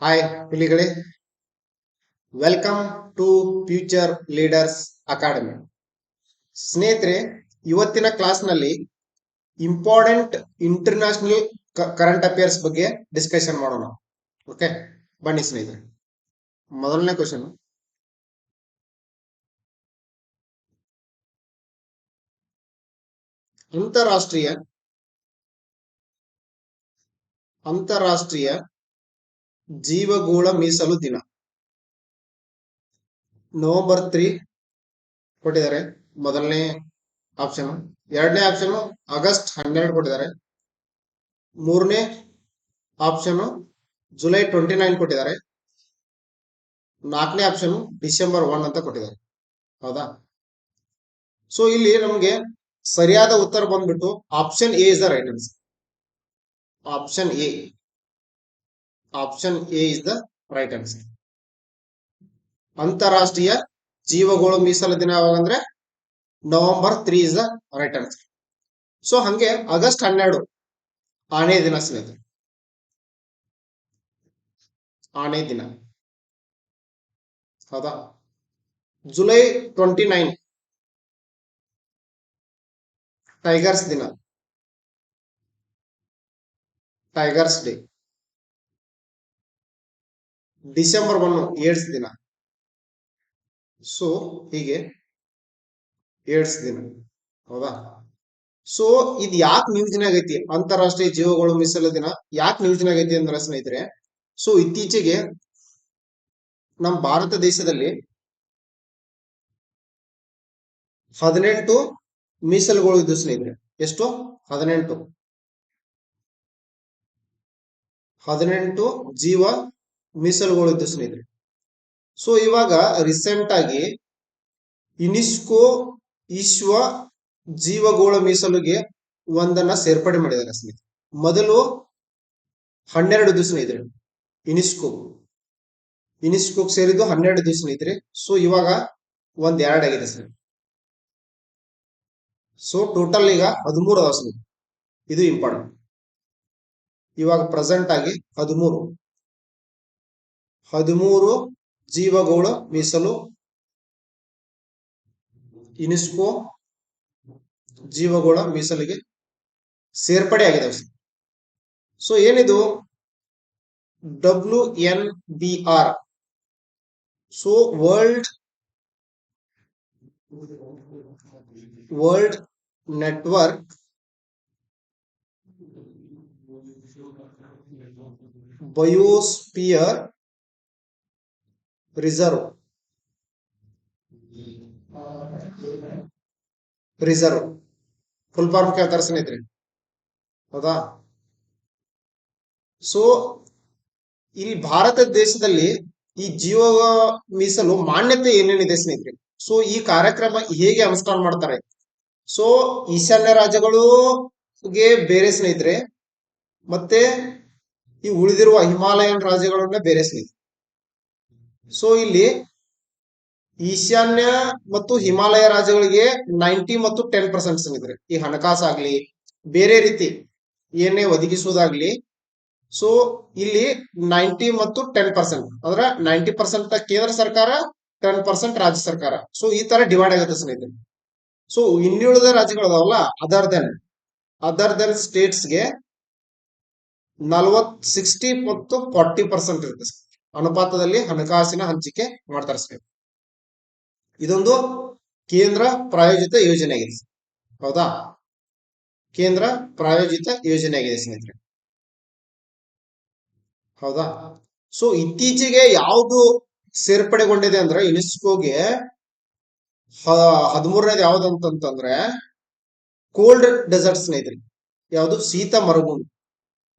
Hi ಹುಲಿಗಳೇ, welcome to future leaders academy. ಸ್ನೇಹಿತರೆ, ಇವತ್ತಿನ ಕ್ಲಾಸ್ನಲ್ಲಿ ಇಂಪಾರ್ಟೆಂಟ್ ಇಂಟರ್ನ್ಯಾಷನಲ್ ಕರೆಂಟ್ ಅಫೇರ್ಸ್ ಬಗ್ಗೆ ಡಿಸ್ಕಷನ್ ಮಾಡೋಣ. ಓಕೆ, ಬನ್ನಿ ಸ್ನೇಹಿತರೆ. ಮೊದಲನೇ ಕ್ವಶನ್, ಅಂತಾರಾಷ್ಟ್ರೀಯ ಜೀವಗೋಳ ಮೀಸಲು ದಿನ ನವೆಂಬರ್ 3 ಕೊಟ್ಟಿದ್ದಾರೆ. ಮೊದಲನೇ ಆಪ್ಷನ್. ಎರಡನೇ ಆಪ್ಷನ್ ಆಗಸ್ಟ್ 12 ಕೊಟ್ಟಿದ್ದಾರೆ. ಮೂರನೇ ಆಪ್ಷನ್ ಜುಲೈ 29 ಕೊಟ್ಟಿದ್ದಾರೆ. ನಾಲ್ಕನೇ ಆಪ್ಷನ್ ಡಿಸೆಂಬರ್ 1 ಅಂತ ಕೊಟ್ಟಿದ್ದಾರೆ. ಹೌದಾ? ಸೊ ಇಲ್ಲಿ ನಮಗೆ ಸರಿಯಾದ ಉತ್ತರ ಬಂದ್ಬಿಟ್ಟು option A is the right answer. Option A is the right answer. ಅಂತಾರಾಷ್ಟ್ರೀಯ ಜೀವಗೋಳ ಮೀಸಲು ದಿನ ಯಾವಾಗಂದ್ರೆ November 3 is the right answer. So ಹಂಗೆ ಆಗಸ್ಟ್ 12 ಆನೆ ದಿನ ಸ್ನೇಹಿತರೆ. ಆನೆ ದಿನ. ಹೌದಾ? ಜುಲೈ 29 ಟೈಗರ್ಸ್ ದಿನ, ಟೈಗರ್ಸ್ ಡೇ. ಡಿಸೆಂಬರ್ 1 ಏಡ್ಸ್ ದಿನ. ಸೊ ಹೀಗೆ ಏಡ್ಸ್ ದಿನ. ಹೌದಾ? ಸೊ ಇದು ಯಾಕೆ ನ್ಯೂಸ್ನಾಗ ಐತಿ? ಅಂತಾರಾಷ್ಟ್ರೀಯ ಜೀವಗೋಳ ಮೀಸಲು ದಿನ ಯಾಕೆ ನ್ಯೂಸ್ನಾಗ ಐತಿ ಅಂದ್ರೆ ಸ್ನೇಹಿತರೆ, ಸೊ ಇತ್ತೀಚೆಗೆ ನಮ್ಮ ಭಾರತ ದೇಶದಲ್ಲಿ 18 ಮೀಸಲುಗಳು ಇದ್ದು ಸ್ನೇಹಿತರೆ. ಎಷ್ಟು? 18 ಜೀವ ಮೀಸಲುಗಳು ಇದ್ದು ಸ್ನೇಹಿತರೆ. ಸೊ ಇವಾಗ ರೀಸೆಂಟ್ ಆಗಿ ಯುನೆಸ್ಕೋ ವಿಶ್ವ ಜೀವಗೋಳ ಮೀಸಲುಗೆ ಒಂದನ್ನ ಸೇರ್ಪಡೆ ಮಾಡಿದ್ದಾರೆ ಸ್ನೇಹಿತರೆ. ಮೊದಲು 12 ದಿವಸ ಸ್ನೇಹಿತರೆ. ಯುನೆಸ್ಕೋ ಸೇರಿದ್ದು 12 ದಿವಸ ಸ್ನೇಹಿತರೆ. ಸೊ ಇವಾಗ ಒಂದ್ 2 ಆಗಿದೆ ಸ್ನೇಹಿತರೆ. ಸೊ ಟೋಟಲ್ ಈಗ 13 ಅದಾವ ಸ್ನೇಹಿತರೆ. ಇದು ಇಂಪಾರ್ಟೆಂಟ್. ಇವಾಗ ಪ್ರೆಸೆಂಟ್ ಆಗಿ 13 ಜೀವಗೋಳ ಮೀಸಲು ಯುನೆಸ್ಕೋ ಜೀವಗೋಳ ಮೀಸಲಿಗೆ ಸೇರ್ಪಡೆ ಆಗಿದಾವೆ. ಸೊ ಏನಿದು WNBR? So world network biosphere reserve full form ಕೇಳ್ತಾರೆ ಸ್ನೇಹಿತರೆ. ಹೌದಾ? ಸೊ ಇಲ್ಲಿ ಭಾರತ ದೇಶದಲ್ಲಿ ಈ ಜೀವ ಮೀಸಲು ಮಾನ್ಯತೆ ಏನೇನಿದೆ ಸ್ನೇಹಿತರೆ? ಸೊ ಈ ಕಾರ್ಯಕ್ರಮ ಹೇಗೆ ಅನುಷ್ಠಾನ ಮಾಡ್ತಾರೆ? ಸೊ ಈಶಾನ್ಯ ರಾಜ್ಯಗಳಿಗೆ ಬೇರೆ ಸ್ನೇಹಿತರೆ, ಮತ್ತೆ ಈ ಉಳಿದಿರುವ ಹಿಮಾಲಯನ್ ರಾಜ್ಯಗಳನ್ನ ಬೇರೆ ಸ್ನೇಹಿತರೆ. ಸೊ ಇಲ್ಲಿ ಈಶಾನ್ಯ ಮತ್ತು ಹಿಮಾಲಯ ರಾಜ್ಯಗಳಿಗೆ 90 ಮತ್ತು 10% ಸ್ನೇಹಿತರೆ. ಈ ಹಣಕಾಸಾಗ್ಲಿ ಬೇರೆ ರೀತಿ ಏನೇ ಒದಗಿಸುವುದಾಗ್ಲಿ, ಸೊ ಇಲ್ಲಿ 90 ಮತ್ತು 10%, ಅಂದ್ರೆ 90% ಕೇಂದ್ರ ಸರ್ಕಾರ, 10% ರಾಜ್ಯ ಸರ್ಕಾರ. ಸೊ ಈ ತರ ಡಿವೈಡ್ ಆಗುತ್ತೆ ಸ್ನೇಹಿತರೆ. ಸೊ ಇನ್ನುಳಿದ ರಾಜ್ಯಗಳದಾವಲ್ಲ, ಅದರ್ ದೆನ್ ಸ್ಟೇಟ್ಸ್ಗೆ 60 ಮತ್ತು 40% ಇರುತ್ತೆ ಅನುಪಾತದಲ್ಲಿ ಹಣಕಾಸಿನ ಹಂಚಿಕೆ ಮಾಡ್ತಾರೆ ಸ್ನೇಹಿತರೆ. ಇದೊಂದು ಕೇಂದ್ರ ಪ್ರಾಯೋಜಿತ ಯೋಜನೆ ಆಗಿದೆ. ಹೌದಾ? ಕೇಂದ್ರ ಪ್ರಾಯೋಜಿತ ಯೋಜನೆ ಆಗಿದೆ ಸ್ನೇಹಿತರೆ. ಹೌದಾ? ಸೊ ಇತ್ತೀಚೆಗೆ ಯಾವುದು ಸೇರ್ಪಡೆಗೊಂಡಿದೆ ಅಂದ್ರೆ ಯುನೆಸ್ಕೋಗೆ 13ನೇದು ಯಾವ್ದಂತಂದ್ರೆ ಕೋಲ್ಡ್ ಡೆಸರ್ಟ್ ಸ್ನೇಹಿತರೆ. ಯಾವುದು? ಶೀತ ಮರುಭೂಮಿ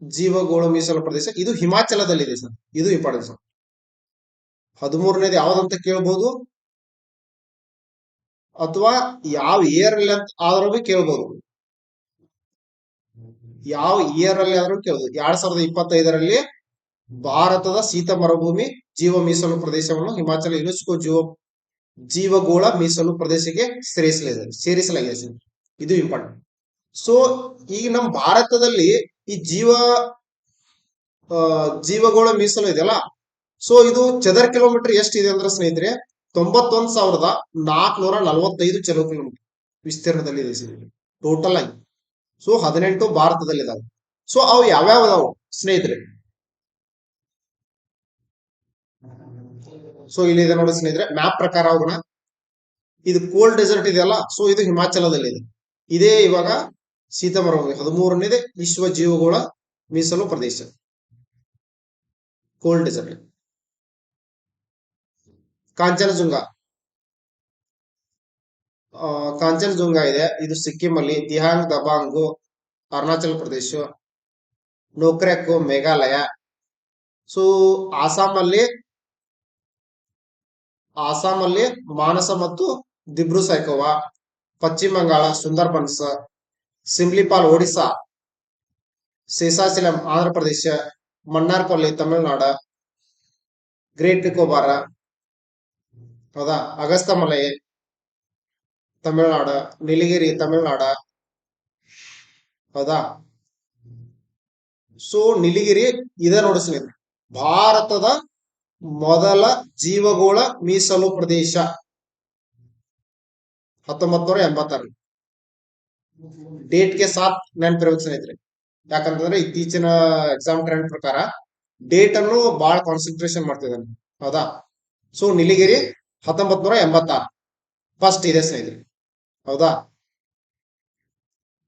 ಜೀವಗೋಳ ಮೀಸಲು ಪ್ರದೇಶ. ಇದು ಹಿಮಾಚಲದಲ್ಲಿದೆ ಸರ್. ಇದು ಇಂಪಾರ್ಟೆಂಟ್ ಸರ್. 13ನೇದು ಯಾವ್ದಂತ ಕೇಳ್ಬೋದು, ಅಥವಾ ಯಾವ ಇಯರ್ ಅಲ್ಲಿ ಆದ್ರೂ ಕೇಳ್ಬೋದು. ಯಾವ ಇಯರ್ ಅಲ್ಲಿ ಆದ್ರೂ ಕೇಳ್ಬೋದು. 2025ರಲ್ಲಿ ಭಾರತದ ಶೀತ ಮರುಭೂಮಿ ಜೀವ ಮೀಸಲು ಪ್ರದೇಶವನ್ನು ಹಿಮಾಚಲ ಯುನೆಸ್ಕೋ ಜೀವಗೋಳ ಮೀಸಲು ಪ್ರದೇಶಕ್ಕೆ ಸೇರಿಸಲಾಗಿದೆ. ಇದು ಇಂಪಾರ್ಟೆಂಟ್. ಸೊ ಈಗ ನಮ್ಮ ಭಾರತದಲ್ಲಿ ಈ ಜೀವಗೋಳ ಮೀಸಲು ಇದೆಯಲ್ಲ, ಸೊ ಇದು ಚದರ ಕಿಲೋಮೀಟರ್ ಎಷ್ಟಿದೆ ಅಂದ್ರೆ ಸ್ನೇಹಿತರೆ 91,445 ಚದರ ಕಿಲೋಮೀಟರ್ ವಿಸ್ತೀರ್ಣದಲ್ಲಿ ಇದೆ ಸ್ನೇಹಿತರೆ, ಟೋಟಲ್ ಆಗಿ. ಸೊ 18 ಭಾರತದಲ್ಲಿ ಇದಾವೆ. ಸೊ ಅವು ಯಾವ್ಯಾವ ಅದಾವು ಸ್ನೇಹಿತರೆ? ಸೊ ಇಲ್ಲಿದೆ ನೋಡಿ ಸ್ನೇಹಿತರೆ, ಮ್ಯಾಪ್ ಪ್ರಕಾರ ಹೋಗೋಣ. ಇದು ಕೋಲ್ಡ್ ಡೆಸರ್ಟ್ ಇದೆಯಲ್ಲ, ಸೊ ಇದು ಹಿಮಾಚಲದಲ್ಲಿ ಇದೆ. ಇದೇ ಇವಾಗ ಶೀತ ಮರುಭೂಮಿ 13ನೇದೇ ವಿಶ್ವ ಜೀವಗೋಳ ಮೀಸಲು ಪ್ರದೇಶ, ಕೋಲ್ಡ್ ಡೆಸರ್ಟ್. ಕಾಂಚನಜುಂಗ, ಕಾಂಚನಜುಂಗ ಇದೆ, ಇದು ಸಿಕ್ಕಿಂ ಅಲ್ಲಿ. ದಿಹಾಂಗ್ ದಬಾಂಗು ಅರುಣಾಚಲ ಪ್ರದೇಶ, ನೋಕ್ರೆಕ್ ಮೇಘಾಲಯ. ಸೊ ಆಸಾಂ ಅಲ್ಲಿ ಮಾನಸ ಮತ್ತು ದಿಬ್ರು ಸೈಕೋವಾ. ಪಶ್ಚಿಮ ಬಂಗಾಳ ಸುಂದರ್ಬನ್ಸ್, ಸಿಮ್ಲಿಪಾಲ್ ಒಡಿಶಾ, ಶೇಷಾಚಲಂ ಆಂಧ್ರ ಪ್ರದೇಶ, ಮನ್ನಾರ್ಪಲ್ಲಿ ತಮಿಳುನಾಡು, ಗ್ರೇಟ್ ನಿಕೋಬಾರ, ಹೌದಾ, ಅಗಸ್ತಮಲೈ ತಮಿಳುನಾಡು, ನೀಲಗಿರಿ ತಮಿಳುನಾಡು, ಹೌದಾ. ಸೊ ನೀಲಗಿರಿ ಇದೆ ನೋಡಿ ಸ್ನೇಹಿತರೆ, ಭಾರತದ ಮೊದಲ ಜೀವಗೋಳ ಮೀಸಲು ಪ್ರದೇಶ 1986. ಡೇಟ್ಗೆ ಸಾಥ್ ನೆನಪಿರ್ಬೇಕು ಸ್ನೇಹಿತರೆ, ಯಾಕಂತಂದ್ರೆ ಇತ್ತೀಚಿನ ಎಕ್ಸಾಮ್ ಟ್ರೆಂಡ್ ಪ್ರಕಾರ ಡೇಟ್ ಅನ್ನು ಬಹಳ ಕಾನ್ಸಂಟ್ರೇಷನ್ ಮಾಡ್ತಿದ್ದಾನೆ, ಹೌದಾ. ಸೊ ನೀಲಗಿರಿ 1986 ಫಸ್ಟ್ ಇದೆ ಸ್ನೇಹಿತರೆ, ಹೌದಾ.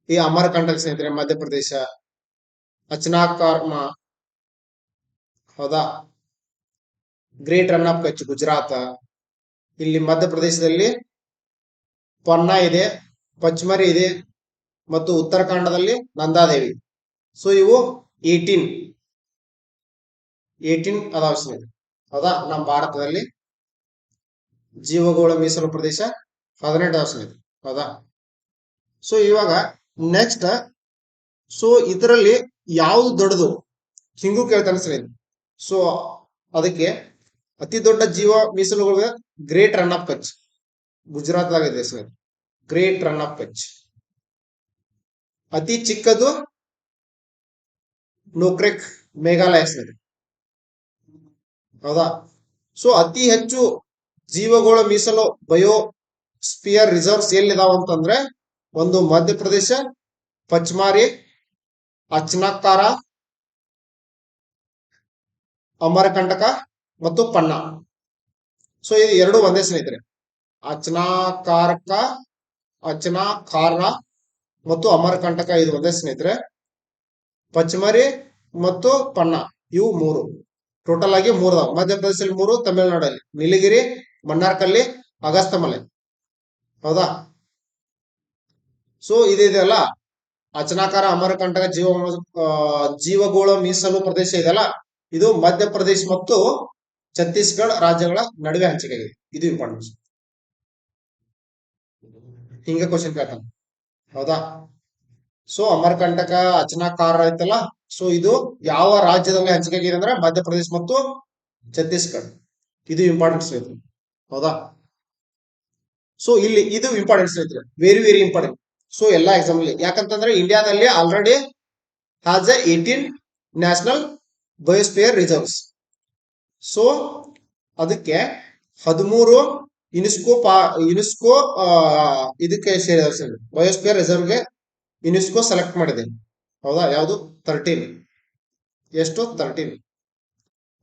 ಈ ಅಮರಕಂಟಕ್ ಸ್ನೇಹಿತರೆ ಮಧ್ಯಪ್ರದೇಶ, ಅಚನಾಕರ್ಮ, ಹೌದಾ. ಗ್ರೇಟ್ ರನ್ ಆಫ್ ಕಚ್ ಗುಜರಾತ್. ಇಲ್ಲಿ ಮಧ್ಯಪ್ರದೇಶದಲ್ಲಿ ಪನ್ನಾ ಇದೆ, ಪಚ್ಮರಿ ಇದೆ, ಮತ್ತು ಉತ್ತರಾಖಂಡದಲ್ಲಿ ನಂದಾದೇವಿ. ಸೊ ಇವು 18 ಅದಾವ ಸ್ನೇಹಿತರೆ, ಹೌದಾ. ನಮ್ಮ ಭಾರತದಲ್ಲಿ ಜೀವಗೋಳ ಮೀಸಲು ಪ್ರದೇಶ 18 ಅದಾವ ಸ್ನೇಹಿತರೆ, ಹೌದಾ. ಸೊ ಇವಾಗ ನೆಕ್ಸ್ಟ್, ಸೊ ಇದರಲ್ಲಿ ಯಾವ್ದು ದೊಡ್ಡದು ಹಿಂಗೂ ಕೇಳ್ತಾನೆ ಸ್ನೇಹಿತರೆ. ಸೊ ಅದಕ್ಕೆ ಅತಿ ದೊಡ್ಡ ಜೀವ ಮೀಸಲುಗಳು ಗ್ರೇಟ್ ರನ್ ಆಫ್ ಕಚ್ ಗುಜರಾತ್ ಇದೆ ಸ್ನೇಹಿತರೆ, ಗ್ರೇಟ್ ರನ್ ಆಫ್ ಕಚ್. ಅತಿ ಚಿಕ್ಕದು ನೋಕ್ರೆಕ್ ಮೇಘಾಲಯ ಸ್ನೇಹಿತರೆ, ಹೌದಾ. ಸೊ ಅತಿ ಹೆಚ್ಚು ಜೀವಗೋಳ ಮೀಸಲು ಬಯೋಸ್ಪಿಯರ್ ರಿಸರ್ವ್ಸ್ ಎಲ್ಲಿದಾವ ಅಂತಂದ್ರೆ, ಒಂದು ಮಧ್ಯಪ್ರದೇಶ, ಪಚ್ಮಾರಿ, ಅಚ್ನಾಕಾರ, ಅಮರಕಂಟಕ ಮತ್ತು ಪನ್ನಾ. ಸೊ ಇದು ಎರಡು ಒಂದೇ ಸ್ನೇಹಿತರೆ, ಅಚ್ನಾಕಾರಕ, ಅಚ್ನಾಕಾರ ಮತ್ತು ಅಮರಕಂಟಕ ಇದು ಒಂದೇ ಸ್ನೇಹಿತರೆ. ಪಚ್ಮರಿ ಮತ್ತು ಪನ್ನಾ ಇವು ಮೂರು, ಟೋಟಲ್ ಆಗಿ ಮೂರು ಅದಾವ. ಮಧ್ಯಪ್ರದೇಶದಲ್ಲಿ 3, ತಮಿಳುನಾಡಲ್ಲಿ ನೀಲಗಿರಿ, ಮನ್ನಾರ್ಕಲ್ಲಿ, ಅಗಸ್ತಮಲೈ, ಹೌದಾ. ಸೊ ಇದೆಯಲ್ಲ ಅಚನಾಕಾರ ಅಮರಕಂಟಕ ಜೀವಗೋಳ ಮೀಸಲು ಪ್ರದೇಶ ಇದೆಯಲ್ಲ, ಇದು ಮಧ್ಯಪ್ರದೇಶ ಮತ್ತು ಛತ್ತೀಸ್ಗಢ ರಾಜ್ಯಗಳ ನಡುವೆ ಹಂಚಿಕೆ ಆಗಿದೆ. ಇದು ಇಂಪಾರ್ಟೆಂಟ್, ಹಿಂಗ ಕ್ವಶನ್ ಕೇಳ್ತಾನೆ, ಹೌದಾ. ಸೊ ಅಮರಕಂಟಕ ಅಚನಾಕಾರ ಐತಲ್ಲ, ಸೊ ಇದು ಯಾವ ರಾಜ್ಯದಲ್ಲಿ ಹಂಚಿಕೆ ಆಗಿದೆ ಅಂದ್ರೆ ಮಧ್ಯಪ್ರದೇಶ ಮತ್ತು ಛತ್ತೀಸ್ಗಢ. ಇದು ಇಂಪಾರ್ಟೆಂಟ್ ಸ್ನೇಹಿತರೆ, ಹೌದಾ. ಸೊ ಇಲ್ಲಿ ಇದು ಇಂಪಾರ್ಟೆಂಟ್ ಸ್ನೇಹಿತರೆ, ವೆರಿ ವೆರಿ ಇಂಪಾರ್ಟೆಂಟ್. ಸೊ ಎಲ್ಲಾ ಎಕ್ಸಾಮ್ ಅಲ್ಲಿ, ಯಾಕಂತಂದ್ರೆ ಇಂಡಿಯಾದಲ್ಲಿ already has 18 national biosphere reserves. So ಅದಕ್ಕೆ 13 ಯುನೆಸ್ಕೋ ಇದಕ್ಕೆ ಸೇರಿದ ಬಯೋಸ್ಪಿಯರ್ ರಿಸರ್ವ್ಗೆ ಯುನೆಸ್ಕೋ ಸೆಲೆಕ್ಟ್ ಮಾಡಿದೆ, ಹೌದಾ. ಯಾವುದು 13, ಎಷ್ಟು 13.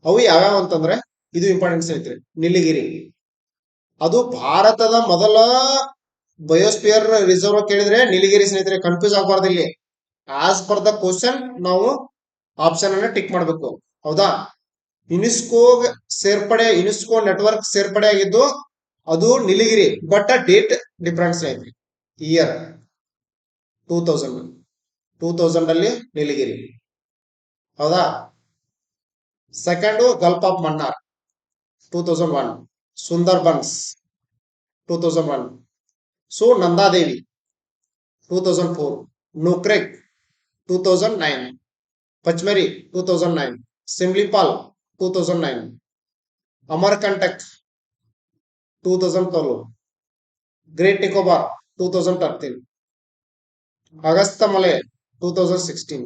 ಅವು ಯಾವ್ಯಾವ ಅಂತಂದ್ರೆ, ಇದು ಇಂಪಾರ್ಟೆಂಟ್ ಸ್ನೇಹಿತರೆ, ನೀಲಗಿರಿ ಅದು ಭಾರತದ ಮೊದಲ ಬಯೋಸ್ಪಿಯರ್ ರಿಸರ್ವ್ ಕೇಳಿದ್ರೆ ನೀಲಗಿರಿ ಸ್ನೇಹಿತರೆ, ಕನ್ಫ್ಯೂಸ್ ಆಗಬಾರ್ದು. ಇಲ್ಲಿ ಆಸ್ ಪರ್ ದ ಕ್ವಶನ್ ನಾವು ಆಪ್ಷನ್ ಅನ್ನ ಟಿಕ್ ಮಾಡಬೇಕು, ಹೌದಾ. ಯುನೆಸ್ಕೋ ನೆಟ್ವರ್ಕ್ ಸೇರ್ಪಡೆ ಆಗಿದ್ದು ಅದು ನೀಲಗಿರಿ, ಬಟ್ ಡೇಟ್ ಡಿಫರೆನ್ಸ್ ಐತಿ. ಇಯರ್ 2000 ಅಲ್ಲಿ ನೀಲಗಿರಿ, ಹೌದಾ. Second Gulf of Mannar 2001, Sundarbans 2001. So Nanda Devi 2004, Nokrek 2009, Pachmarhi 2009, Similipal 2009, Amarkantak 2012, great Nicobar 2013, Agasthyamalai 2016.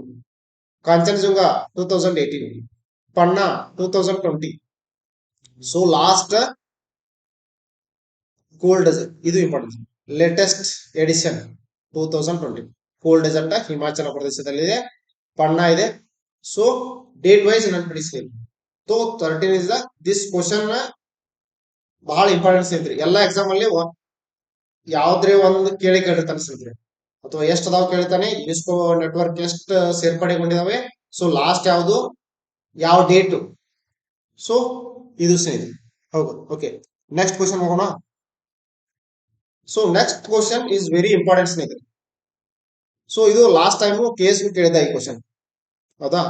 Kanchenjunga 2018, Panna 2020. So last cold desert ಇದು important. Latest edition 2020 cold desert Himachal ಪ್ರದೇಶದಲ್ಲಿದೆ, ಪನ್ನಾ ಇದೆ. ಸೊ ಡೇಟ್ ವೈಸ್ ನೆನ್ಪಿಡಿಸ್ತೀನಿ. ಸೊ 13 ಇಸ್ ದಿಸ್ ಕ್ವಶನ್ ಬಹಳ ಇಂಪಾರ್ಟೆನ್ಸ್ ಐತ್ರಿ. ಎಲ್ಲಾ ಎಕ್ಸಾಮ್ ಅಲ್ಲಿ ಯಾವ್ದ್ರೆ ಒಂದು ಕೇಳಿರ್ತಾನೆ ಸ್ನೇಹಿತರೆ, ಅಥವಾ ಎಷ್ಟು ಅದಾವ ಕೇಳ್ತಾನೆ. ಯುನೆಸ್ಕೋ ನೆಟ್ವರ್ಕ್ ಎಷ್ಟು ಸೇರ್ಪಡೆಗೊಂಡಿದಾವೆ, ಸೊ ಲಾಸ್ಟ್ ಯಾವುದು, ಯಾವ ಡೇಟ್. ಸೊ ಇದು ಸ್ನೇಹಿತರೆ ಹೌದು. ಓಕೆ, ನೆಕ್ಸ್ಟ್ ಕ್ವಶನ್ ಹೋಗೋಣ. So next question is very important ಸ್ನೇಹಿತರೆ. ಸೊ ಇದು ಲಾಸ್ಟ್ ಟೈಮ್ KS ಕೇಳಿದ ಈ ಕ್ವಶನ್. ಹೌದಾ,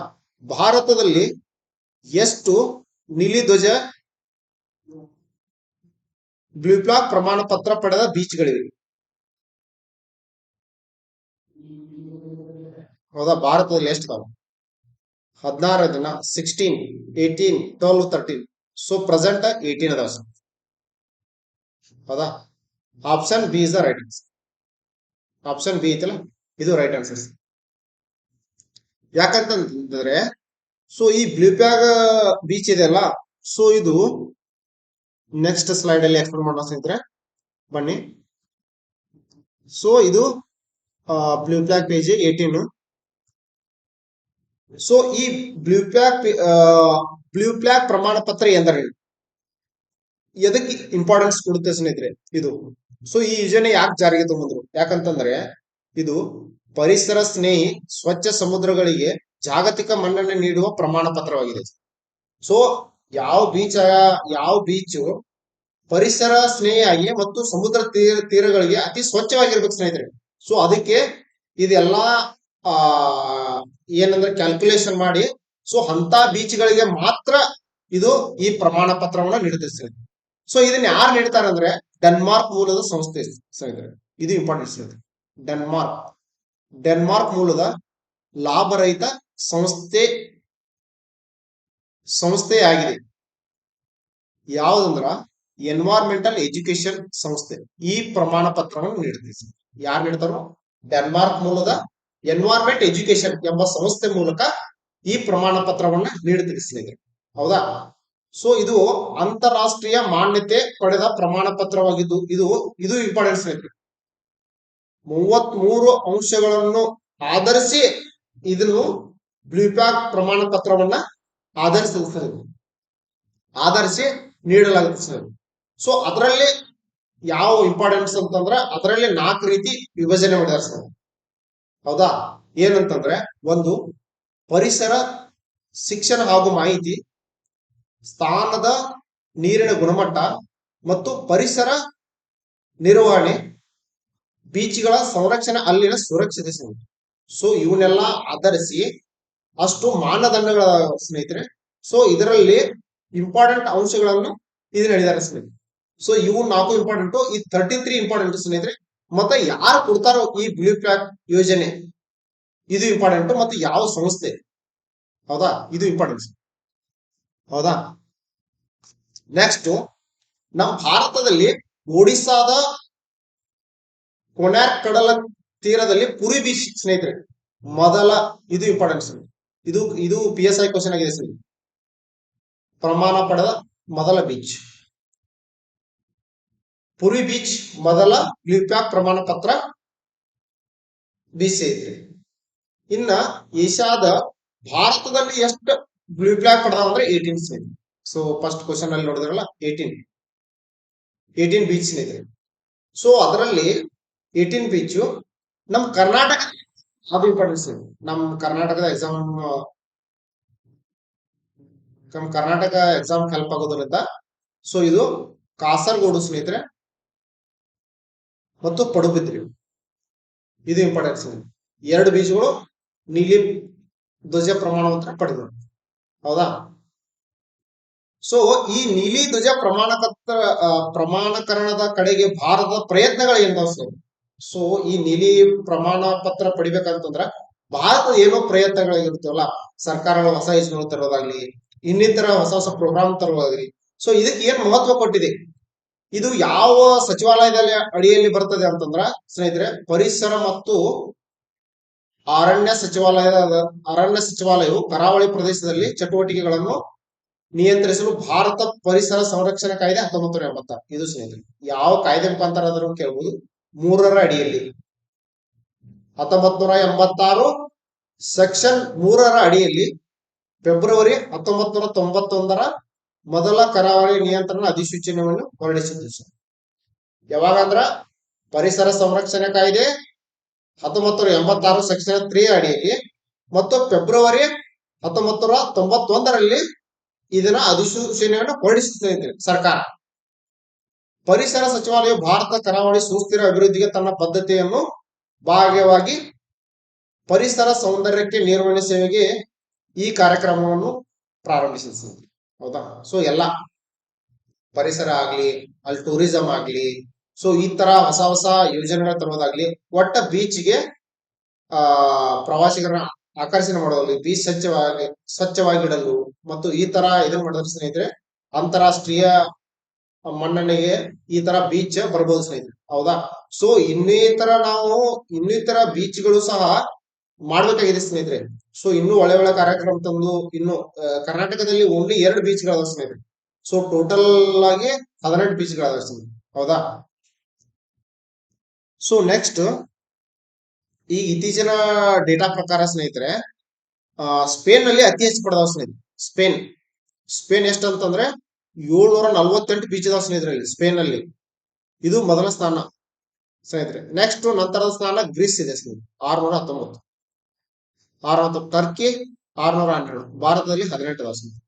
ಭಾರತದಲ್ಲಿ ಎಷ್ಟು ನೀಲಿ ಧ್ವಜ ಬ್ಲೂ ಫ್ಲಾಗ್ ಪ್ರಮಾಣ ಪತ್ರ ಪಡೆದ ಬೀಚ್ಗಳಿವೆ? ಹೌದಾ, ಭಾರತದಲ್ಲಿ ಎಷ್ಟು ಅದಾವ? 16 ದಿನ, 16, 18, 12, 13. ಸೊ ಪ್ರೆಸೆಂಟ್ 18 ಅದಾವ. ಹೌದಾ, option B is the right answer. Option B ಐತಲ್ಲ, ಇದು ರೈಟ್ ಆನ್ಸರ್. ಯಾಕಂತಂದ್ರೆ ಸೊ ಈ ಬ್ಲೂ ಫ್ಲಾಗ್ ಬೀಚ್ ಇದೆ ಅಲ್ಲ, ಸೊ ಇದು ನೆಕ್ಸ್ಟ್ ಸ್ಲೈಡ್ ಅಲ್ಲಿ ಎಕ್ಸ್ಪ್ಲೇನ್ ಮಾಡೋಣ ಸ್ನೇಹಿತರೆ, ಬನ್ನಿ. ಸೊ ಇದು ಬ್ಲೂ ಫ್ಲಾಗ್ ಪೇಜ್ 18. ಸೊ ಈ ಬ್ಲೂ ಫ್ಲಾಗ್ ಪ್ರಮಾಣ ಪತ್ರ ಎಂದರೇನು, ಎದಕ್ಕೆ ಇಂಪಾರ್ಟೆನ್ಸ್ ಕೊಡುತ್ತೆ ಸ್ನೇಹಿತರೆ ಇದು? ಸೊ ಈ ಯೋಜನೆ ಯಾಕೆ ಜಾರಿಗೆ ತಗೊಂಡ್ರು? ಯಾಕಂತಂದ್ರೆ ಇದು ಪರಿಸರ ಸ್ನೇಹಿ ಸ್ವಚ್ಛ ಸಮುದ್ರಗಳಿಗೆ ಜಾಗತಿಕ ಮನ್ನಣೆ ನೀಡುವ ಪ್ರಮಾಣ ಪತ್ರವಾಗಿದೆ. ಸೊ ಯಾವ ಬೀಚ್ ಪರಿಸರ ಸ್ನೇಹಿಯಾಗಿ ಮತ್ತು ಸಮುದ್ರ ತೀರಗಳಿಗೆ ಅತಿ ಸ್ವಚ್ಛವಾಗಿರ್ಬೇಕು ಸ್ನೇಹಿತರೆ. ಸೊ ಅದಕ್ಕೆ ಇದೆಲ್ಲಾ ಏನಂದ್ರೆ ಕ್ಯಾಲ್ಕುಲೇಷನ್ ಮಾಡಿ, ಸೊ ಅಂತ ಬೀಚ್ಗಳಿಗೆ ಮಾತ್ರ ಇದು ಈ ಪ್ರಮಾಣ ಪತ್ರವನ್ನ ನೀಡುತ್ತೆ. ಸೊ ಇದನ್ನ ಯಾರು ನೀಡ್ತಾರೆ ಅಂದ್ರೆ ಡೆನ್ಮಾರ್ಕ್ ಮೂಲದ ಸಂಸ್ಥೆ ಸ್ನೇಹಿತರೆ. ಇದು ಇಂಪಾರ್ಟೆಂಟ್ ಸ್ನೇಹಿತರೆ. ಡೆನ್ಮಾರ್ಕ್ ಮೂಲದ ಲಾಭರಹಿತ ಸಂಸ್ಥೆ ಆಗಿದೆ. ಯಾವುದಂದ್ರ ಎನ್ವೈರ್ಮೆಂಟಲ್ ಎಜುಕೇಶನ್ ಸಂಸ್ಥೆ ಈ ಪ್ರಮಾಣ ಪತ್ರವನ್ನು ನೀಡುತ್ತೆ. ಯಾರು ನೀಡ್ತಾರೋ? ಡೆನ್ಮಾರ್ಕ್ ಮೂಲದ ಎನ್ವೈರ್ಮೆಂಟ್ ಎಜುಕೇಶನ್ ಎಂಬ ಸಂಸ್ಥೆ ಮೂಲಕ ಈ ಪ್ರಮಾಣ ಪತ್ರವನ್ನ ನೀಡುತ್ತದೆ ಸ್ನೇಹಿತರೆ. ಹೌದಾ, ಸೊ ಇದು ಅಂತಾರಾಷ್ಟ್ರೀಯ ಮಾನ್ಯತೆ ಪಡೆದ ಪ್ರಮಾಣ ಪತ್ರವಾಗಿದ್ದು ಇದು ಇಂಪಾರ್ಟೆಂಟ್ ಸ್ನೇಹಿತರೆ. 33 ಅಂಶಗಳನ್ನು ಆಧರಿಸಿ ಇದನ್ನು ಬ್ಲೂ ಫ್ಲಾಗ್ ಪ್ರಮಾಣ ಪತ್ರವನ್ನ ಆಧರಿಸಿ ನೀಡಲಾಗುತ್ತೆ ಸರ್. ಸೊ ಅದರಲ್ಲಿ ಯಾವ ಇಂಪಾರ್ಟೆನ್ಸ್ ಅಂತಂದ್ರೆ ಅದರಲ್ಲಿ 4 ರೀತಿ ವಿಭಜನೆ ಮಾಡಿದಾರೆ ಸರ್. ಹೌದಾ, ಏನಂತಂದ್ರೆ ಒಂದು ಪರಿಸರ ಶಿಕ್ಷಣ ಹಾಗೂ ಮಾಹಿತಿ, ಸ್ಥಾನದ ನೀರಿನ ಗುಣಮಟ್ಟ ಮತ್ತು ಪರಿಸರ ನಿರ್ವಹಣೆ, ಬೀಚ್ಗಳ ಸಂರಕ್ಷಣೆ, ಅಲ್ಲಿನ ಸುರಕ್ಷತೆ. ಸೊ ಇವನ್ನೆಲ್ಲ ಆಧರಿಸಿ ಅಷ್ಟು ಮಾನದಂಡಗಳ ಸ್ನೇಹಿತರೆ. ಸೊ ಇದರಲ್ಲಿ ಇಂಪಾರ್ಟೆಂಟ್ ಅಂಶಗಳನ್ನು ಇದು ಹೇಳಿದ್ದಾರೆ ಸ್ನೇಹಿತರೆ. ಸೊ ಇವು 4 ಇಂಪಾರ್ಟೆಂಟ್, ಈ 33 ಇಂಪಾರ್ಟೆಂಟ್ ಸ್ನೇಹಿತರೆ. ಮತ್ತೆ ಯಾರು ಕೊಡ್ತಾರೋ ಈ ಬ್ಲೂ ಫ್ಲಾಗ್ ಯೋಜನೆ ಇದು ಇಂಪಾರ್ಟೆಂಟ್, ಮತ್ತೆ ಯಾವ ಸಂಸ್ಥೆ. ಹೌದಾ, ಇದು ಇಂಪಾರ್ಟೆಂಟ್. ಹೌದಾ, ನೆಕ್ಸ್ಟ್ ನಮ್ಮ ಭಾರತದಲ್ಲಿ ಒಡಿಸ್ಸಾದ ಕೊನಾರ್ಕ್ ಕಡಲ ತೀರದಲ್ಲಿ ಪುರಿ ಬೀಚ್ ಸ್ನೇಹಿತರೆ ಮೊದಲ, ಇದು ಇಂಪಾರ್ಟೆನ್ಸ್. ಇದು PSI ಕ್ವಶನ್ ಆಗಿದೆ ಸರ್. ಪ್ರಮಾಣ ಪಡೆದ ಮೊದಲ ಬೀಚ್ ಪುರಿ ಬೀಚ್, ಮೊದಲ ಬ್ಲೂ ಫ್ಲಾಗ್ ಪ್ರಮಾಣ ಪತ್ರ ಬೀಚ್ ಐತ್ರಿ. ಇನ್ನ ಏಷ್ಯಾದ ಭಾರತದಲ್ಲಿ ಎಷ್ಟು ಬ್ಲೂ ಫ್ಲಾಗ್ ಪಡೆದ ಅಂದ್ರೆ 18 ಸ್ನೇಹಿತರೆ. ಸೊ ಫಸ್ಟ್ ಕ್ವಶನ್ ಅಲ್ಲಿ ನೋಡಿದ್ರಲ್ಲ 18 ಬೀಚ್ ಸ್ನೇಹಿತರೆ. ಸೊ ಅದರಲ್ಲಿ 18 ಬೀಚ್ ನಮ್ ಕರ್ನಾಟಕ, ಅದು ಇಂಪಾರ್ಟೆನ್ಸ್. ನಮ್ ಕರ್ನಾಟಕ ಎಕ್ಸಾಮ್ ಹೆಲ್ಪ್ ಆಗೋದ್ರಿಂದ ಸೊ ಇದು ಕಾಸರಗೋಡು ಸ್ನೇಹಿತರೆ ಮತ್ತು ಪಡುಬಿದ್ರಿ, ಇದು ಇಂಪಾರ್ಟೆನ್ಸ್. 2 ಬೀಚ್ಗಳು ನೀಲಿ ಧ್ವಜ ಪ್ರಮಾಣ ಪತ್ರ ಪಡೆದರು. ಹೌದಾ, ಸೊ ಈ ನೀಲಿ ಧ್ವಜ ಪ್ರಮಾಣಕರಣದ ಕಡೆಗೆ ಭಾರತದ ಪ್ರಯತ್ನಗಳು ಏನಾವ್ ಸರ್? ಸೊ ಈ ನೀಲಿ ಪ್ರಮಾಣ ಪತ್ರ ಪಡಿಬೇಕಂತಂದ್ರ ಭಾರತದ ಏನೋ ಪ್ರಯತ್ನಗಳಿರುತ್ತವಲ್ಲ, ಸರ್ಕಾರಗಳು ಹೊಸ ಯೋಜನೆಗಳು ತರೋದಾಗ್ಲಿ, ಇನ್ನಿತರ ಹೊಸ ಪ್ರೋಗ್ರಾಮ್ ತರೋದಾಗ್ಲಿ. ಸೊ ಇದಕ್ಕೆ ಏನ್ ಮಹತ್ವ ಕೊಟ್ಟಿದೆ, ಇದು ಯಾವ ಸಚಿವಾಲಯದಲ್ಲಿ ಅಡಿಯಲ್ಲಿ ಬರ್ತದೆ ಅಂತಂದ್ರ ಸ್ನೇಹಿತರೆ ಪರಿಸರ ಮತ್ತು ಅರಣ್ಯ ಸಚಿವಾಲಯವು ಕರಾವಳಿ ಪ್ರದೇಶದಲ್ಲಿ ಚಟುವಟಿಕೆಗಳನ್ನು ನಿಯಂತ್ರಿಸಲು ಭಾರತ ಪರಿಸರ ಸಂರಕ್ಷಣಾ ಕಾಯ್ದೆ 1986 ಇದು ಸ್ನೇಹಿತರೆ ಯಾವ ಕಾಯ್ದೆ ಮುಖಾಂತರ ಅದನ್ನು ಕೇಳಬಹುದು. 3ರ ಅಡಿಯಲ್ಲಿ 1986 ಸೆಕ್ಷನ್ 3ರ ಅಡಿಯಲ್ಲಿ ಫೆಬ್ರವರಿ 1991ರ ಮೊದಲ ಕರಾವಳಿ ನಿಯಂತ್ರಣ ಅಧಿಸೂಚನೆಯನ್ನು ಹೊರಡಿಸಿದ್ದು ಸರ್. ಯಾವಾಗಂದ್ರ ಪರಿಸರ ಸಂರಕ್ಷಣೆ ಕಾಯ್ದೆ 1986 ಸೆಕ್ಷನ್ 3 ಅಡಿಯಲ್ಲಿ ಮತ್ತು ಫೆಬ್ರವರಿ 1991ರಲ್ಲಿ ಇದನ್ನ ಅಧಿಸೂಚನೆಯನ್ನು ಹೊರಡಿಸುತ್ತದೆ ಸರ್ಕಾರ. ಪರಿಸರ ಸಚಿವಾಲಯ ಭಾರತ ಕರಾವಳಿ ಸುಸ್ಥಿರ ಅಭಿವೃದ್ಧಿಗೆ ತನ್ನ ಬದ್ಧತೆಯನ್ನು ಭಾಗವಾಗಿ ಪರಿಸರ ಸೌಂದರ್ಯಕ್ಕೆ ನಿರ್ವಹಣೆ ಸೇವೆಗೆ ಈ ಕಾರ್ಯಕ್ರಮವನ್ನು ಪ್ರಾರಂಭಿಸಿದೆ. ಹೌದಾ? ಸೊ ಎಲ್ಲ ಪರಿಸರ ಆಗ್ಲಿ, ಅಲ್ಲಿ ಟೂರಿಸಂ ಆಗ್ಲಿ, ಸೊ ಈ ತರ ಹೊಸ ಹೊಸ ಯೋಜನೆಗಳ ತರೋದಾಗ್ಲಿ, ಒಟ್ಟ ಬೀಚ್ಗೆ ಪ್ರವಾಸಿಗರನ್ನ ಆಕರ್ಷಣೆ ಮಾಡೋದು, ಬೀಚ್ ಸ್ವಚ್ಛವಾಗಿಡಲು ಮತ್ತು ಈ ತರ ಇದನ್ನ ಮಾಡಿದ್ರೆ ಸ್ನೇಹಿತರೆ ಅಂತಾರಾಷ್ಟ್ರೀಯ ಮನ್ನಣೆಗೆ ಈ ತರ ಬೀಚ್ ಬರ್ಬೋದು ಸ್ನೇಹಿತರೆ. ಹೌದಾ? ಸೊ ಇನ್ನಿತರ ಬೀಚ್ಗಳು ಸಹ ಮಾಡ್ಬೇಕಾಗಿದೆ ಸ್ನೇಹಿತರೆ. ಸೊ ಇನ್ನೂ ಒಳ್ಳೆ ಒಳ್ಳೆ ಕಾರ್ಯಕ್ರಮ ತಂದು ಇನ್ನು ಕರ್ನಾಟಕದಲ್ಲಿ ಓನ್ಲಿ 2 ಬೀಚ್ಗಳಾದ ಸ್ನೇಹಿತರೆ. ಸೊ ಟೋಟಲ್ ಆಗಿ 18 ಬೀಚ್ಗಳಾದ ಸ್ನೇಹಿತರೆ. ಹೌದಾ? ಸೊ ನೆಕ್ಸ್ಟ್ ಈ ಇತ್ತೀಚಿನ ಡೇಟಾ ಪ್ರಕಾರ ಸ್ನೇಹಿತರೆ ಸ್ಪೇನ್ ನಲ್ಲಿ ಅತಿ ಹೆಚ್ಚು ಪಡೆದವ ಸ್ನೇಹಿತರೆ. ಸ್ಪೇನ್ ಎಷ್ಟಂತಂದ್ರೆ 748 ಬೀಚ್ ಇದಾವ ಸ್ನೇಹಿತರೆ ಸ್ಪೇನ್ ಅಲ್ಲಿ. ಇದು ಮೊದಲ ಸ್ಥಾನ ಸ್ನೇಹಿತರೆ. ನೆಕ್ಸ್ಟ್ ನಂತರದ ಸ್ಥಾನ ಗ್ರೀಸ್ ಇದೆ ಸ್ನೇಹಿತರೆ 619. ಟರ್ಕಿ 612, ಭಾರತದಲ್ಲಿ 18 ಇದಾವ ಸ್ನೇಹಿತರೆ.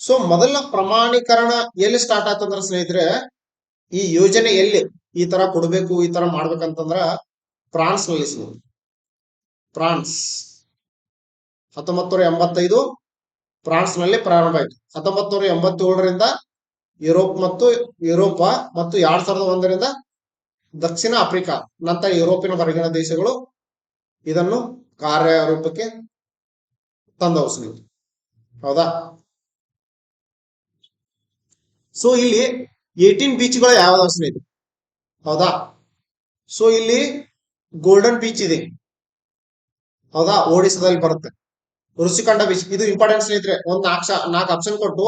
ಸೊ ಮೊದಲ ಪ್ರಮಾಣೀಕರಣ ಎಲ್ಲಿ ಸ್ಟಾರ್ಟ್ ಆತಂದ್ರ ಸ್ನೇಹಿತರೆ, ಈ ಯೋಜನೆ ಎಲ್ಲಿ ಈ ತರ ಕೊಡ್ಬೇಕು ಈ ತರ ಮಾಡ್ಬೇಕಂತಂದ್ರ ಫ್ರಾನ್ಸ್ ನಲ್ಲಿ ಸ್ನೇಹಿತರೆ. ಫ್ರಾನ್ಸ್ 1985 ಫ್ರಾನ್ಸ್ ನಲ್ಲಿ ಪ್ರಾರಂಭ ಆಯಿತು. 1987ರಿಂದ ಯುರೋಪ ಮತ್ತು 2001ರಿಂದ ದಕ್ಷಿಣ ಆಫ್ರಿಕಾ ನಂತರ ಯುರೋಪಿನ ಹೊರಗಿನ ದೇಶಗಳು ಇದನ್ನು ಕಾರ್ಯರೂಪಕ್ಕೆ ತಂದವು ಸ್ನೇಹಿತರೆ. ಹೌದಾ? ಸೊ ಇಲ್ಲಿ 18 ಬೀಚ್ಗಳು ಯಾವ್ದಾವ ಸ್ನೇಹಿತರೆ. ಹೌದಾ? ಸೊ ಇಲ್ಲಿ ಗೋಲ್ಡನ್ ಬೀಚ್ ಇದೆ. ಹೌದಾ? ಒಡಿಸ್ಸಾದಲ್ಲಿ ಬರುತ್ತೆ. ಋಷಿಕೊಂಡ ಬೀಚ್ ಇದು ಇಂಪಾರ್ಟೆಂಟ್ ಸ್ನೇಹಿತರೆ. ಒಂದ್ 4 ಆಪ್ಷನ್ ಕೊಟ್ಟು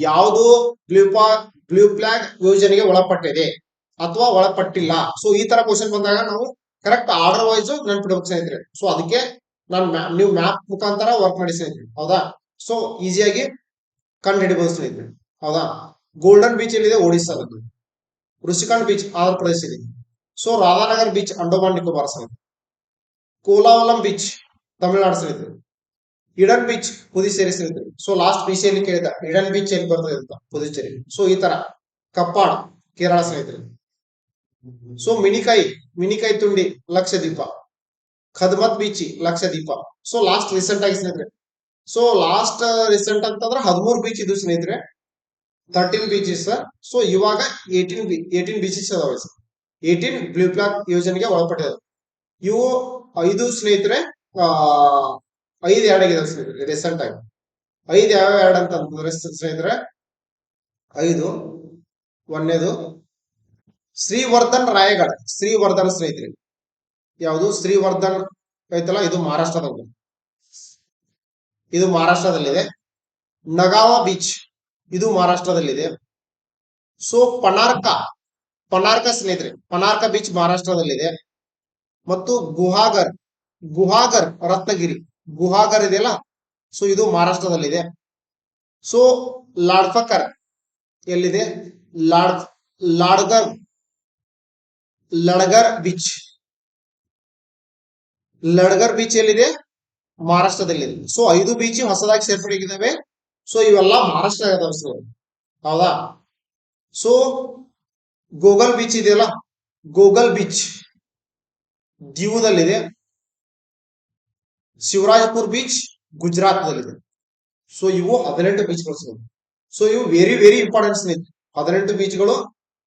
ಯಾವುದು ಬ್ಲೂ ಫ್ಲಾಗ್ ಯೋಜನೆಗೆ ಒಳಪಟ್ಟಿದೆ ಅಥವಾ ಒಳಪಟ್ಟಿಲ್ಲ. ಸೊ ಈ ತರ ಕ್ವಶನ್ ಬಂದಾಗ ನಾವು ಕರೆಕ್ಟ್ ಆರ್ಡರ್ ವೈಸ್ ನೆನ್ಪಿಡ್ಬೇಕು ಸ್ನೇಹಿತರೆ. ಸೊ ಅದಕ್ಕೆ ನೀವು ಮ್ಯಾಪ್ ಮುಖಾಂತರ ವರ್ಕ್ ಮಾಡಿ ಸ್ನೇಹಿತರೆ. ಹೌದಾ? ಸೊ ಈಸಿಯಾಗಿ ಕಂಡು ಹಿಡಿಬಹುದು ಸ್ನೇಹಿತರೆ. ಹೌದಾ? ಗೋಲ್ಡನ್ ಬೀಚ್ ಎಲ್ಲಿದೆ? ಒಡಿಸ್ಸಾದಲ್ಲಿ. ಋಷಿಕೊಂಡ್ ಬೀಚ್ ಆಂಧ್ರ ಪ್ರದೇಶ ಇದೆ. ಸೊ ರಾಧಾನಗರ್ ಬೀಚ್ ಅಂಡಮಾನ್ ನಿಕೋಬಾರ್ ಸ್ನೇಹಿತರೆ. ಕೋಲಾವಲಂ ಬೀಚ್ ತಮಿಳುನಾಡು ಸ್ನೇಹಿತರೆ. ಇಡನ್ ಬೀಚ್ ಪುದುಚೇರಿ ಸ್ನೇಹಿತರೆ. ಸೊ ಲಾಸ್ಟ್ ಪಿಸಿಯಲ್ಲಿ ಕೇಳಿದ ಇಡನ್ ಬೀಚ್ ಎಲ್ಲಿ ಬರ್ತದೆ ಅಂತ ಪುದುಚೇರಿ. ಸೊ ಈ ತರ ಕಪ್ಪಾಡ್ ಕೇರಳ ಸ್ನೇಹಿತರೆ. So Minicoy Thundi Lakshadweep. Kadmat beach Lakshadweep. So last recent ಆಗಿ ಸ್ನೇಹಿತರೆ. ಸೊ ಲಾಸ್ಟ್ ರೀಸೆಂಟ್ ಅಂತಂದ್ರೆ 13 ಬೀಚ್ ಇದು ಸ್ನೇಹಿತರೆ. 13 ಬೀಚಸ್. ಸೊ ಇವಾಗ 18 ಬೀಚಸ್ ಅದಾವೆ. 18 ಬ್ಲೂ ಫ್ಲಾಗ್ ಯೋಜನೆಗೆ ಒಳಪಟ್ಟಿದೆ. ಇವು 5 ಸ್ನೇಹಿತರೆ 5 ಆಡ್ ಆಗಿದಾವೆ ಸ್ನೇಹಿತರೆ ರೀಸೆಂಟ್ ಆಗಿ. 5 ಯಾವ ಆಡ್ ಅಂತಂದ್ರೆ ಸ್ನೇಹಿತರೆ 5 ಒಂದೇದು ಶ್ರೀವರ್ಧನ್ ರಾಯಗಢ. ಶ್ರೀವರ್ಧನ್ ಸ್ನೇಹಿತರೆ ಯಾವುದು ಶ್ರೀವರ್ಧನ್ ಐತಲ್ಲ ಇದು ಮಹಾರಾಷ್ಟ್ರದಲ್ಲಿದೆ. ನಗಾವಾ ಬೀಚ್ ಇದು ಮಹಾರಾಷ್ಟ್ರದಲ್ಲಿದೆ. ಸೊ ಪನಾರ್ಕ ಸ್ನೇಹಿತರೆ ಪನಾರ್ಕ ಬೀಚ್ ಮಹಾರಾಷ್ಟ್ರದಲ್ಲಿದೆ. ಮತ್ತು ಗುಹಾಗರ್ ರತ್ನಗಿರಿ ಗುಹಾಗರ್ ಇದೆಯಲ್ಲ ಸೊ ಇದು ಮಹಾರಾಷ್ಟ್ರದಲ್ಲಿದೆ. ಸೊ ಲಾಡ್ಫಕರ್ ಎಲ್ಲಿದೆ? ಲಡ್ಗರ್ ಬೀಚ್ ಎಲ್ಲಿದೆ? ಮಹಾರಾಷ್ಟ್ರದಲ್ಲಿದೆ. ಸೊ 5 ಬೀಚ್ ಹೊಸದಾಗಿ ಸೇರ್ಪಡೆಯಾಗಿದ್ದಾವೆ. ಸೊ ಇವೆಲ್ಲ ಮಹಾರಾಷ್ಟ್ರ ಆಗದವ. ಹೌದಾ? ಸೊ ಗೋಗಲ್ ಬೀಚ್ ಇದೆಯಲ್ಲ ಗೋಗಲ್ ಬೀಚ್ ದೀವುದಲ್ಲಿದೆ. ಶಿವರಾಜ್ಪುರ್ ಬೀಚ್ ಗುಜರಾತ್ದಲ್ಲಿದೆ. ಸೊ ಇವು 18 ಬೀಚ್ಗಳು. ಸೊ ಇವು ವೆರಿ ವೆರಿ ಇಂಪಾರ್ಟೆಂಟ್ ಸ್ನೇಹಿತರೆ. 18 ಬೀಚ್ಗಳು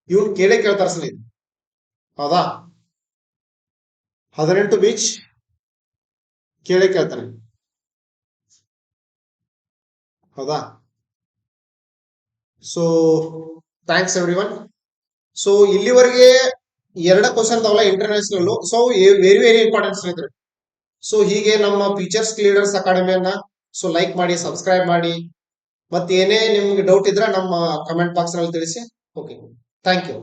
ಇವ್ನು ಕೇಳ್ತಾರೆ ಸ್ನೇಹಿತರೆ. ಹೌದಾ? 18 ಬೀಚ್ ಕೇಳ್ತಾನೆ. ಹೌದಾ? So thanks everyone. ಸೊ ಇಲ್ಲಿವರೆಗೆ 2 ಕ್ವಶನ್ ತವಲ್ಲ international. So very very important ಸ್ನೇಹಿತರೆ. ಸೊ ಹೀಗೆ ನಮ್ಮ ಫ್ಯೂಚರ್ಸ್ ಲೀಡರ್ಸ್ ಅಕಾಡೆಮಿಯನ್ನ ಸೊ ಲೈಕ್ ಮಾಡಿ, ಸಬ್ಸ್ಕ್ರೈಬ್ ಮಾಡಿ. ಮತ್ತೆ ಏನೇ ನಿಮ್ಗೆ ಡೌಟ್ ಇದ್ರೆ ನಮ್ಮ ಕಮೆಂಟ್ ಬಾಕ್ಸ್ ನಲ್ಲಿ ತಿಳಿಸಿ. Okay, thank you.